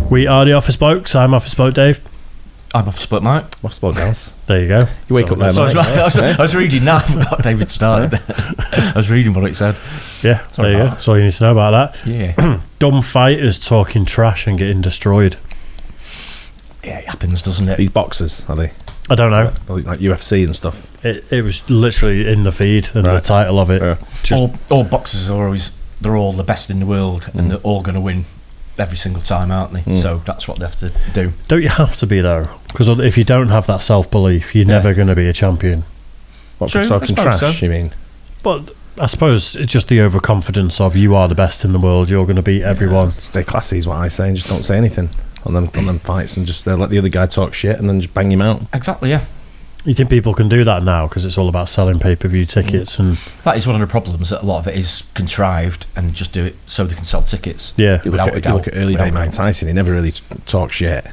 We are the Office Blokes. I'm Office Bloke Dave. I'm Office Bloke Mike. Office Bloke Dance. There you go. You wake up there, So Mike. I was reading that. I forgot David started. I was reading what it said. Yeah, there you go. That's all you need to know about that. Yeah. Dumb fighters talking trash and getting destroyed. Yeah, it happens, doesn't it? These boxers, are they? I don't know. Like UFC and stuff. It was literally in the feed and the title of it. Yeah. All boxers are always, they're all the best in the world and they're all going to win every single time, aren't they? So that's what they have to do. Don't you have to be though? Because if you don't have that self-belief, you're never going to be a champion. What, True, for talking I suppose trash, so. you mean? But I suppose it's just the overconfidence of you are the best in the world, you're going to beat everyone. Stay classy is what I say, and just don't say anything on them fights, and just let the other guy talk shit and then just bang him out. Exactly, yeah. You think people can do that now because it's all about selling pay-per-view tickets and That is one of the problems, that a lot of it is contrived and just do it so they can sell tickets. yeah, You look at early day Mike Tyson, he never really talked shit.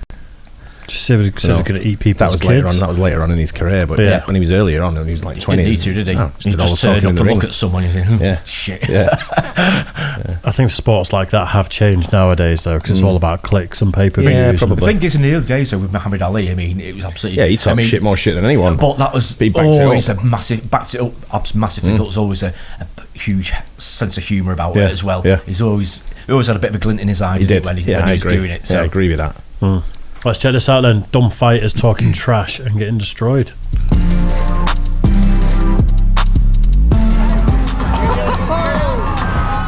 just say they're going to eat people's That was kids. later on in his career, but Yeah. when he was earlier on, when he was like 20, Didn't need to, did he? No, He did all just the turned talking up in the and ring. look at someone and you think, Yeah. shit. Yeah. I think sports like that have changed nowadays though because it's all about clicks and pay-per-views. Yeah, and- probably. The thing is, in the early days though, with Muhammad Ali, I mean, it was absolutely... Yeah, he talked more shit than anyone. But that was But he backed it always up. a massive... Backed it up massively. It was always a huge sense of humour about it as well. Yeah. He always had a bit of a glint in his eye He did. when he I was agree. doing it. So. Yeah, I agree with that. Let's check this out then. Dumb fighters talking trash and getting destroyed.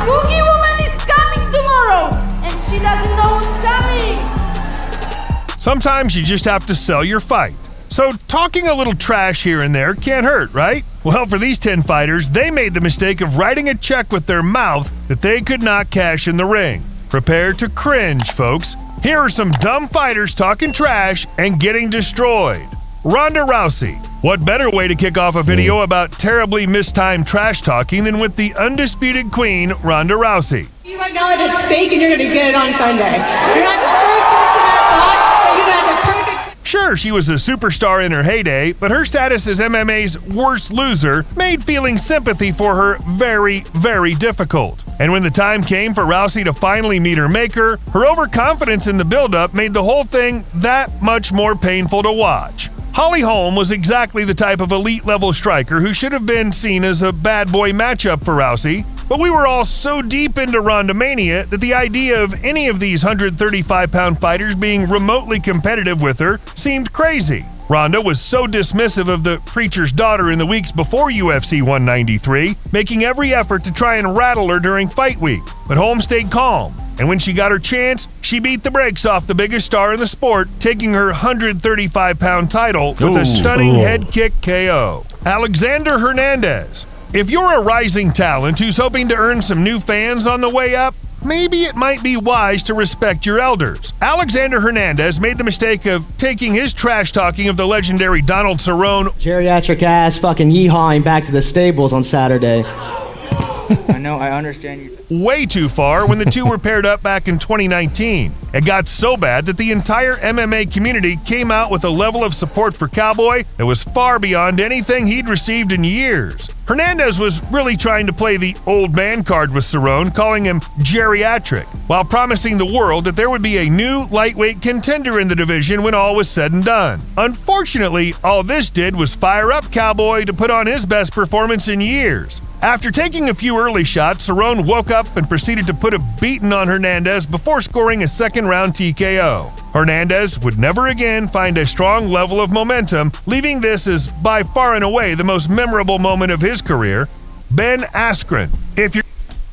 Cookie Woman is coming tomorrow, and she doesn't know who's coming. Sometimes you just have to sell your fight. So talking a little trash here and there can't hurt, right? Well, for these 10 fighters, they made the mistake of writing a check with their mouth that they could not cash in the ring. Prepare to cringe, folks. Here are some dumb fighters talking trash and getting destroyed. Ronda Rousey. What better way to kick off a video about terribly mistimed trash talking than with the undisputed queen, Ronda Rousey? You right now that it's fake and you're going to get it on Sunday. You're not the first person that thought that you had the perfect... Sure, she was a superstar in her heyday, but her status as MMA's worst loser made feeling sympathy for her very, very difficult. And when the time came for Rousey to finally meet her maker, her overconfidence in the build-up made the whole thing that much more painful to watch. Holly Holm was exactly the type of elite-level striker who should have been seen as a bad boy matchup for Rousey, but we were all so deep into Ronda Mania that the idea of any of these 135-pound fighters being remotely competitive with her seemed crazy. Ronda was so dismissive of the preacher's daughter in the weeks before UFC 193, making every effort to try and rattle her during fight week. But Holm stayed calm, and when she got her chance, she beat the brakes off the biggest star in the sport, taking her 135-pound title with a stunning head kick KO. Alexander Hernandez. If you're a rising talent who's hoping to earn some new fans on the way up, maybe it might be wise to respect your elders. Alexander Hernandez made the mistake of taking his trash talking of the legendary Donald Cerrone Geriatric ass fucking yeehawing back to the stables on Saturday. I know, I understand you. way too far when the two were paired up back in 2019. It got so bad that the entire MMA community came out with a level of support for Cowboy that was far beyond anything he'd received in years. Hernandez was really trying to play the old man card with Cerrone, calling him geriatric, while promising the world that there would be a new lightweight contender in the division when all was said and done. Unfortunately, all this did was fire up Cowboy to put on his best performance in years. After taking a few early shots, Cerrone woke up and proceeded to put a beating on Hernandez before scoring a second-round TKO. Hernandez would never again find a strong level of momentum, leaving this as by far and away the most memorable moment of his career. Ben Askren. If you're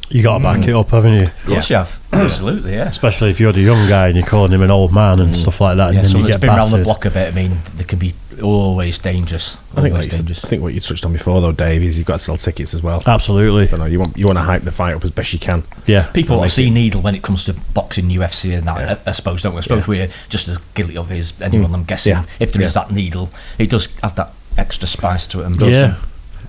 You got to back it up, haven't you? Of course you have. Absolutely, yeah. Especially if you're the young guy and you're calling him an old man and stuff like that, Yeah, and then someone you that's get been around the battered. block a bit, I mean, they can be always dangerous. I think, Always dangerous. I think what you touched on before, though, Dave, is you've got to sell tickets as well. Absolutely. You know, you want to hype the fight up as best you can. Yeah. People Make see needle when it comes to boxing, UFC, and that. Yeah. I suppose, don't we? I suppose we're just as guilty of it as anyone. I'm guessing. Yeah. If there is that needle, it does add that extra spice to it. And does Yeah.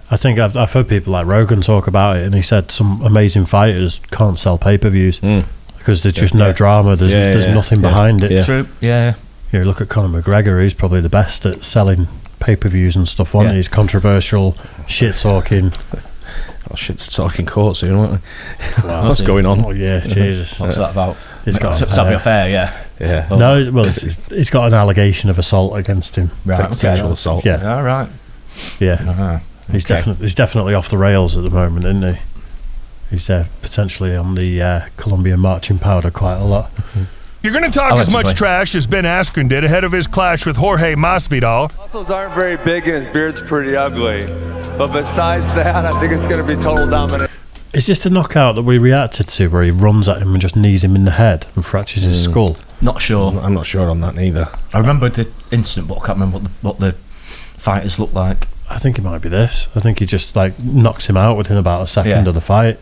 I think I've heard people like Rogan talk about it, and he said some amazing fighters can't sell pay-per-views because there's just no drama. There's nothing behind it. Yeah. True. Yeah. You look at Conor McGregor; he's probably the best at selling pay-per-views and stuff. One, he's controversial, shit talking. Oh, shit's talking court soon, won't we? Wow. What's going on? Oh yeah, Jesus. What's that about? He's got to have your fair, yeah. Yeah. No, well, he's got an allegation of assault against him. Right, Sexual assault. Yeah. All right. Yeah. He's definitely off the rails at the moment, isn't he? He's potentially on the Colombian marching powder quite a lot. You're going to talk as much trash as Ben Askren did ahead of his clash with Jorge Masvidal. Muscles aren't very big and his beard's pretty ugly. But besides that, I think it's going to be total dominance. Is this the knockout that we reacted to where he runs at him and just knees him in the head and fractures his skull? Not sure. I'm not sure on that neither. I remember the incident, but I can't remember what the fighters looked like. I think it might be this. I think he just knocks him out within about a second of the fight.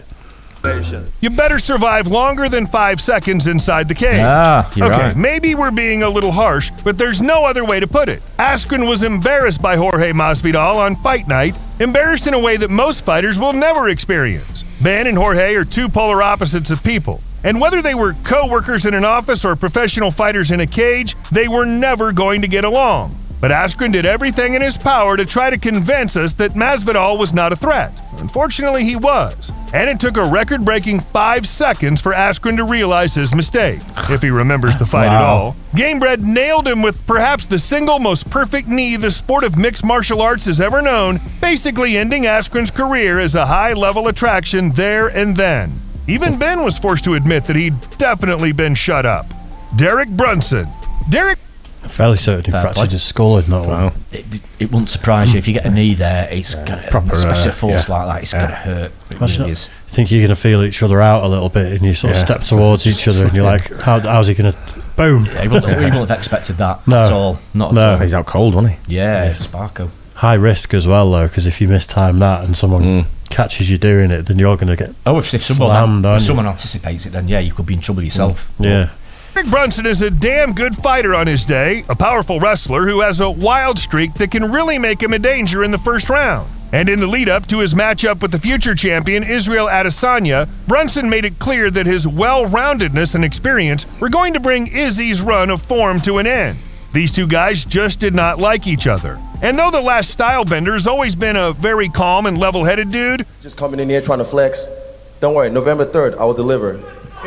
You better survive longer than 5 seconds inside the cage. You're right. Maybe we're being a little harsh, but there's no other way to put it. Askren was embarrassed by Jorge Masvidal on fight night, embarrassed in a way that most fighters will never experience. Ben and Jorge are two polar opposites of people, and whether they were co-workers in an office or professional fighters in a cage, they were never going to get along. But Askren did everything in his power to try to convince us that Masvidal was not a threat. Unfortunately, he was. And it took a record-breaking 5 seconds for Askren to realize his mistake, if he remembers the fight at all. Gamebred nailed him with perhaps the single most perfect knee the sport of mixed martial arts has ever known, basically ending Askren's career as a high-level attraction there and then. Even Ben was forced to admit that he'd definitely been shut up. Derek Brunson. I'm fairly certain he fractured his skull in that one. It wouldn't surprise you if you get a knee there. It's gonna, especially a force like that, it's going to hurt. It really is. I think you're going to feel each other out a little bit, and you sort of step towards each other, and you're like, "How's he going to?" Boom! Yeah, he wouldn't have expected that at all. Not at all. He's out cold, wasn't he? Yeah, Sparko. High risk as well, though, because if you mistime that and someone catches you doing it, then you're going to get if someone anticipates it, then you could be in trouble yourself. Yeah. Derek Brunson is a damn good fighter on his day, a powerful wrestler who has a wild streak that can really make him a danger in the first round. And in the lead-up to his matchup with the future champion Israel Adesanya, Brunson made it clear that his well-roundedness and experience were going to bring Izzy's run of form to an end. These two guys just did not like each other. And though the last stylebender has always been a very calm and level-headed dude, just coming in here trying to flex. Don't worry, November 3rd, I will deliver.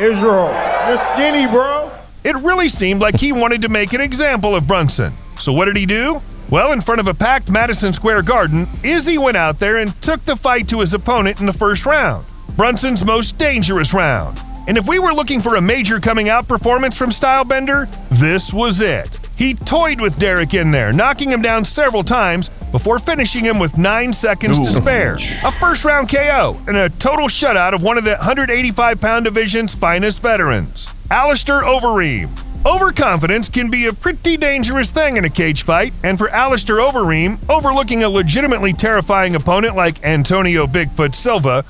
Israel, you're skinny, bro. It really seemed like he wanted to make an example of Brunson. So what did he do? Well, in front of a packed Madison Square Garden, Izzy went out there and took the fight to his opponent in the first round, Brunson's most dangerous round. And if we were looking for a major coming out performance from Stylebender, this was it. He toyed with Derek in there, knocking him down several times before finishing him with 9 seconds to spare. A first-round KO and a total shutout of one of the 185-pound division's finest veterans, Alistair Overeem. Overconfidence can be a pretty dangerous thing in a cage fight, and for Alistair Overeem, overlooking a legitimately terrifying opponent like Antonio Bigfoot Silva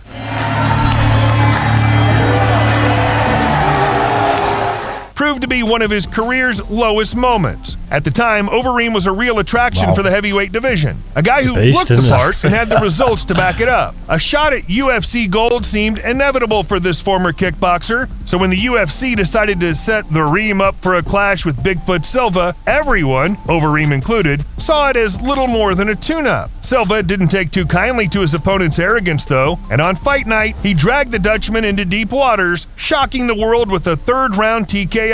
proved to be one of his career's lowest moments. At the time, Overeem was a real attraction for the heavyweight division. A guy who looked the part and had the results to back it up. A shot at UFC gold seemed inevitable for this former kickboxer, so when the UFC decided to set the Reem up for a clash with Bigfoot Silva, everyone, Overeem included, saw it as little more than a tune-up. Silva didn't take too kindly to his opponent's arrogance, though, and on fight night, he dragged the Dutchman into deep waters, shocking the world with a third-round TKO.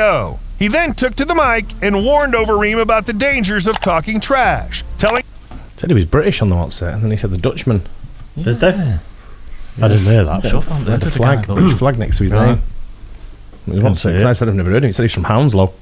He then took to the mic and warned Overeem about the dangers of talking trash, said he was British on the outset, and then he said the Dutchman. Yeah. Did they? I didn't hear that. The flag, the British flag next to his name. Because I said I've never heard of him. He said he's from Hounslow.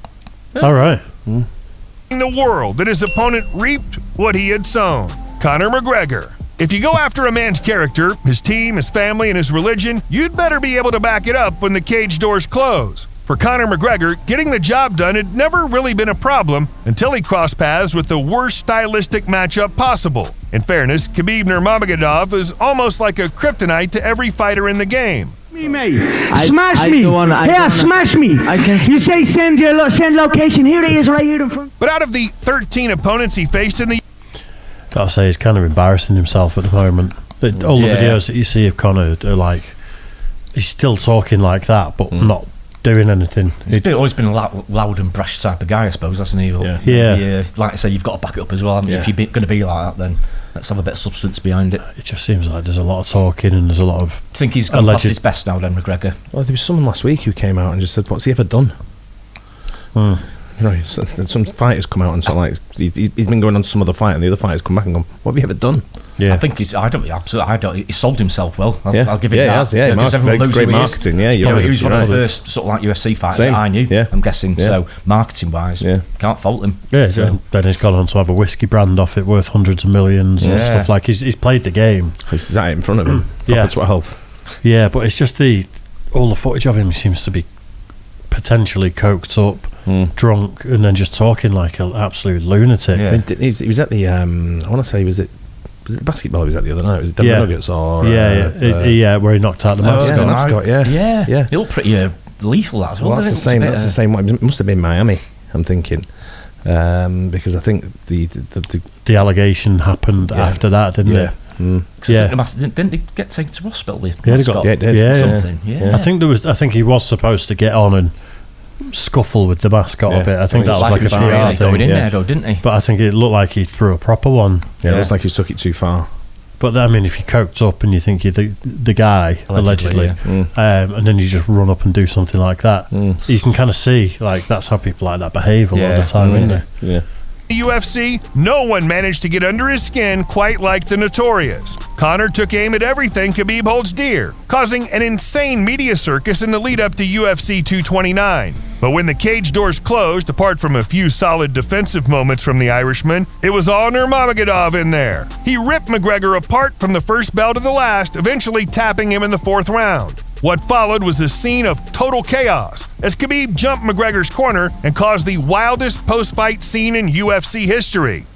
All right. The world that his opponent reaped what he had sown. Conor McGregor. If you go after a man's character, his team, his family, and his religion, you'd better be able to back it up when the cage doors close. For Conor McGregor, getting the job done had never really been a problem until he crossed paths with the worst stylistic matchup possible. In fairness, Khabib Nurmagomedov is almost like a kryptonite to every fighter in the game. Smash me! Smash me! You say send location. Here it is, right here in front. But out of the 13 opponents he faced in the... Gotta say, he's kind of embarrassing himself at the moment. All the videos that you see of Conor are like, he's still talking like that, but not doing anything. He's always been a loud and brash type of guy, I suppose, hasn't he? Yeah. Like I say, you've got to back it up as well. If you're going to be like that, then let's have a bit of substance behind it. It just seems like there's a lot of talking and there's a lot of. I think he's gone past his best now, then, McGregor. Well, there was someone last week who came out and just said, "What's he ever done?" You know, some fighters come out and sort of like he's been going on to some other fight, and the other fighters come back and go, "What have you ever done?" Yeah, I think he's. I don't. He sold himself well. I'll give it that. Has, yeah, because everyone knows great who marketing. He Yeah, he was one of the first sort of like UFC fighters that I knew. Yeah. I'm guessing. So marketing wise, can't fault him. Yeah, so then he's gone on to have a whiskey brand off it worth hundreds of millions and stuff like. He's played the game. He's at it in front of him. Yeah, 12. Yeah, but it's just all the footage of him seems to be potentially coked up, drunk, and then just talking like an absolute lunatic. Yeah. He was at the I want to say was it the basketball he was at the other night? Was it Denver Nuggets or where he knocked out the mascot? Yeah. They look pretty lethal as well. Well, that's the same. That's the same one. It must have been Miami, I'm thinking, because I think the allegation happened after that, didn't it? Didn't they get taken to hospital? I think he was supposed to get on and scuffle with the mascot a bit. I think that was like a PR thing. Going in there, though, didn't he? But I think it looked like he threw a proper one. Yeah, it looks like he took it too far. But I mean, if you're coked up and you think you're the guy allegedly, and then you just run up and do something like that, you can kind of see like that's how people like that behave a lot of the time, isn't it? Yeah. UFC, no one managed to get under his skin quite like the Notorious. Conor took aim at everything Khabib holds dear, causing an insane media circus in the lead-up to UFC 229. But when the cage doors closed, apart from a few solid defensive moments from the Irishman, it was all Nurmagomedov in there. He ripped McGregor apart from the first bell to the last, eventually tapping him in the 4th round. What followed was a scene of total chaos as Khabib jumped McGregor's corner and caused the wildest post-fight scene in UFC history.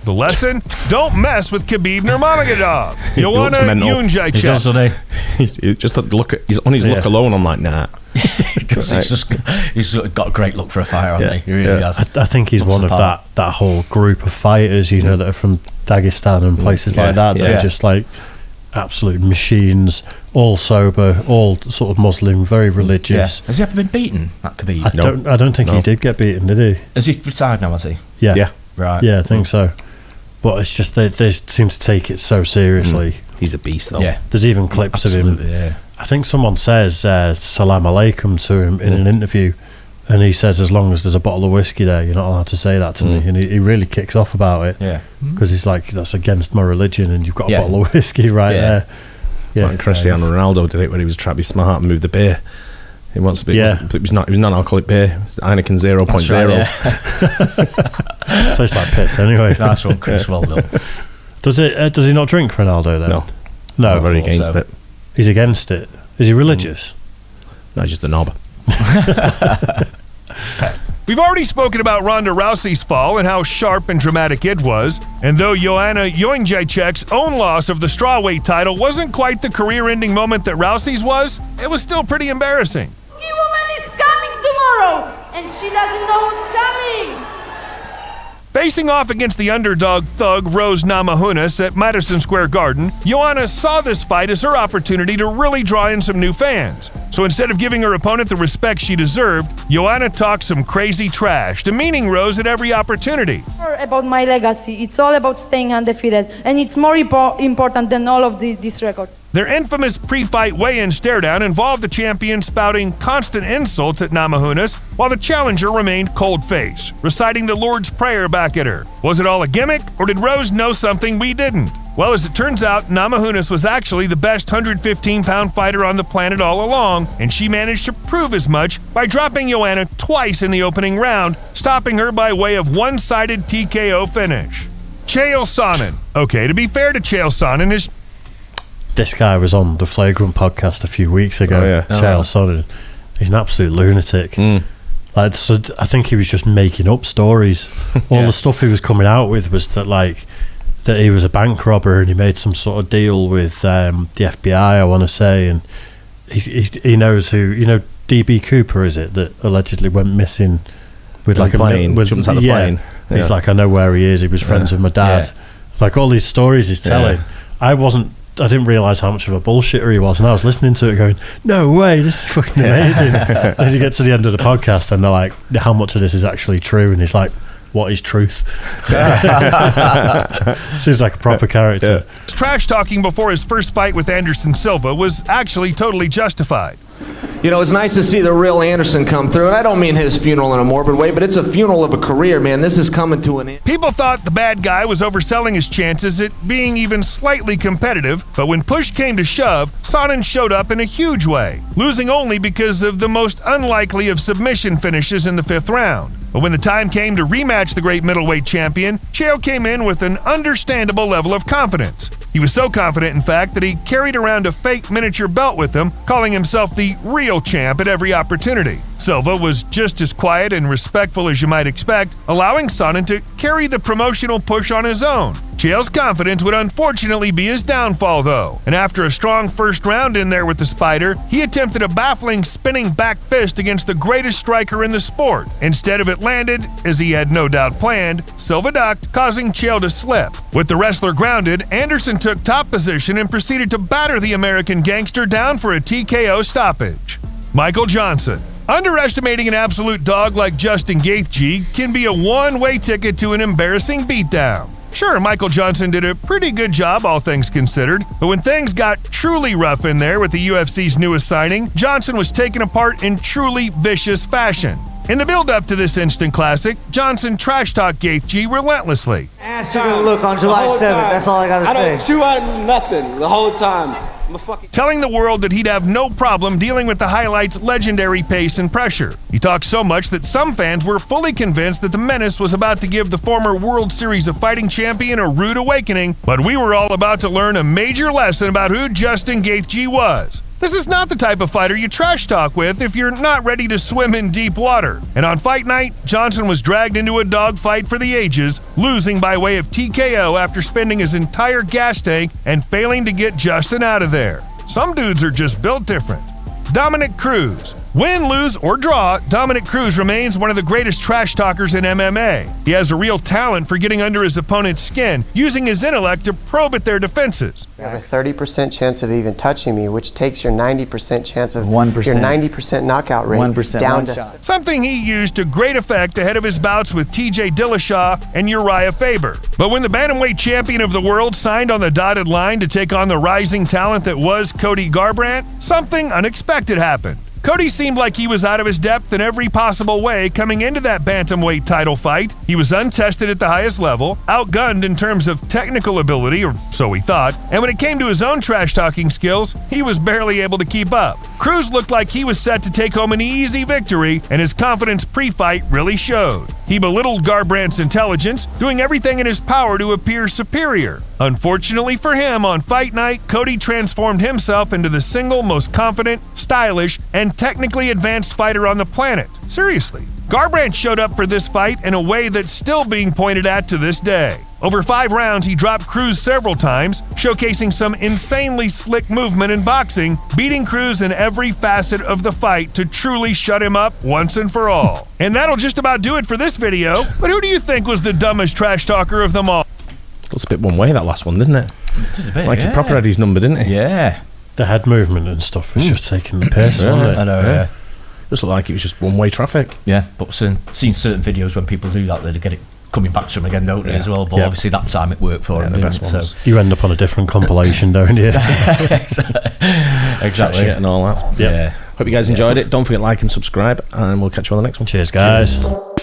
The lesson? Don't mess with Khabib Nurmagomedov. Joanna Jędrzejczyk. Just he's on his look alone. I'm like, nah. He's got a great look for a fighter, hasn't he? He really has. I think he's one of that whole group of fighters, you know, that are from Dagestan and places like that. They're just like absolute machines, all sober, all sort of Muslim, very religious. Has he ever been beaten, that Khabib? I don't think he did get beaten, did he? Has he retired now, has he? Yeah. Right. Yeah, I think so. But it's just they seem to take it so seriously. He's a beast, though. Yeah. There's even clips of him. Yeah. I think someone says Salam Alaikum to him in an interview, and he says, as long as there's a bottle of whiskey there, you're not allowed to say that to me. And he really kicks off about it. Yeah. Because he's like, that's against my religion, and you've got a bottle of whiskey there. Yeah. Like Cristiano Ronaldo did it when he was trying to be smart and move the beer. He wants to be. It was non-alcoholic beer. It was Heineken 0.0. Tastes like piss anyway. Nice one, Chris. Well done. Does he not drink, Ronaldo? Then no, I'm very against it. He's against it. Is he religious? No, just a knob. We've already spoken about Ronda Rousey's fall and how sharp and dramatic it was. And though Joanna Jędrzejczyk's own loss of the strawweight title wasn't quite the career-ending moment that Rousey's was, it was still pretty embarrassing. The woman is coming tomorrow, and she doesn't know what's coming. Facing off against the underdog thug Rose Namajunas at Madison Square Garden, Joanna saw this fight as her opportunity to really draw in some new fans. So instead of giving her opponent the respect she deserved, Joanna talked some crazy trash, demeaning Rose at every opportunity. About my legacy, it's all about staying undefeated, and it's more important than all of this record. Their infamous pre-fight weigh-in stare-down involved the champion spouting constant insults at Namajunas, while the challenger remained cold-faced, reciting the Lord's Prayer back at her. Was it all a gimmick, or did Rose know something we didn't? Well, as it turns out, Namajunas was actually the best 115-pound fighter on the planet all along, and she managed to prove as much by dropping Joanna twice in the opening round, stopping her by way of one-sided TKO finish. Chael Sonnen. Okay, to be fair to Chael Sonnen, this guy was on the Flagrant podcast a few weeks ago. Chael Sonnen. He's an absolute lunatic. Like, so I think he was just making up stories. All the stuff he was coming out with was that he was a bank robber and he made some sort of deal with the FBI, I want to say, and he knows who, DB Cooper, is it, that allegedly went missing with like a plane, jumped out of the plane. He's like, I know where he is. He was friends with my dad. Like all these stories he's telling. I wasn't didn't realise how much of a bullshitter he was, and I was listening to it going, no way, this is fucking amazing. And then you get to the end of the podcast and they're like, how much of this is actually true? And he's like, what is truth? Seems like a proper character. Trash talking before his first fight with Anderson Silva was actually totally justified. You know, it's nice to see the real Anderson come through, and I don't mean his funeral in a morbid way, but it's a funeral of a career, man. This is coming to an end. People thought the bad guy was overselling his chances at being even slightly competitive, but when push came to shove, Sonnen showed up in a huge way, losing only because of the most unlikely of submission finishes in the 5th round. But when the time came to rematch the great middleweight champion, Chael came in with an understandable level of confidence. He was so confident, in fact, that he carried around a fake miniature belt with him, calling himself the real champ at every opportunity. Silva was just as quiet and respectful as you might expect, allowing Sonnen to carry the promotional push on his own. Chael's confidence would unfortunately be his downfall, though, and after a strong first round in there with the Spider, he attempted a baffling spinning back fist against the greatest striker in the sport. Instead of it landed, as he had no doubt planned, Silva ducked, causing Chael to slip. With the wrestler grounded, Anderson took top position and proceeded to batter the American gangster down for a TKO stoppage. Michael Johnson. Underestimating an absolute dog like Justin Gaethje can be a one-way ticket to an embarrassing beatdown. Sure, Michael Johnson did a pretty good job, all things considered, but when things got truly rough in there with the UFC's newest signing, Johnson was taken apart in truly vicious fashion. In the build-up to this instant classic, Johnson trash-talked Gaethje relentlessly. Ass you're gonna look on July 7th, that's all I gotta say. I don't chew out nothing the whole time. Telling the world that he'd have no problem dealing with the highlights' legendary pace and pressure. He talked so much that some fans were fully convinced that the Menace was about to give the former World Series of Fighting champion a rude awakening, but we were all about to learn a major lesson about who Justin Gaethje was. This is not the type of fighter you trash talk with if you're not ready to swim in deep water. And on fight night, Johnson was dragged into a dogfight for the ages, losing by way of TKO after spending his entire gas tank and failing to get Justin out of there. Some dudes are just built different. Dominic Cruz. Win, lose, or draw, Dominic Cruz remains one of the greatest trash talkers in MMA. He has a real talent for getting under his opponent's skin, using his intellect to probe at their defenses. You have a 30% chance of even touching me, which takes your 90% chance of 1%. Your 90% knockout rate 1% down one to shot. Something he used to great effect ahead of his bouts with TJ Dillashaw and Uriah Faber. But when the bantamweight champion of the world signed on the dotted line to take on the rising talent that was Cody Garbrandt, something unexpected happened. Cody seemed like he was out of his depth in every possible way coming into that bantamweight title fight. He was untested at the highest level, outgunned in terms of technical ability, or so he thought, and when it came to his own trash-talking skills, he was barely able to keep up. Cruz looked like he was set to take home an easy victory, and his confidence pre-fight really showed. He belittled Garbrandt's intelligence, doing everything in his power to appear superior. Unfortunately for him, on fight night, Cody transformed himself into the single most confident, stylish, and technically advanced fighter on the planet. Seriously. Garbrandt showed up for this fight in a way that's still being pointed at to this day. Over 5 rounds, he dropped Cruz several times, showcasing some insanely slick movement in boxing, beating Cruz in every facet of the fight to truly shut him up once and for all. And that'll just about do it for this video, but who do you think was the dumbest trash talker of them all? Looks a bit one way, that last one, didn't it? It did a bit, like he proper had his number, didn't he? Yeah. The head movement and stuff was just taking the piss, wasn't it? I know, yeah. Just looked like it was just one-way traffic. Yeah, but seen certain videos when people do that, they get it coming back to them again, don't they, as well? But obviously that time it worked for him. The best ones. So. You end up on a different compilation, don't you? Exactly. Shit and all that. Yeah. Hope you guys enjoyed it. Don't forget to like and subscribe, and we'll catch you on the next one. Cheers, guys.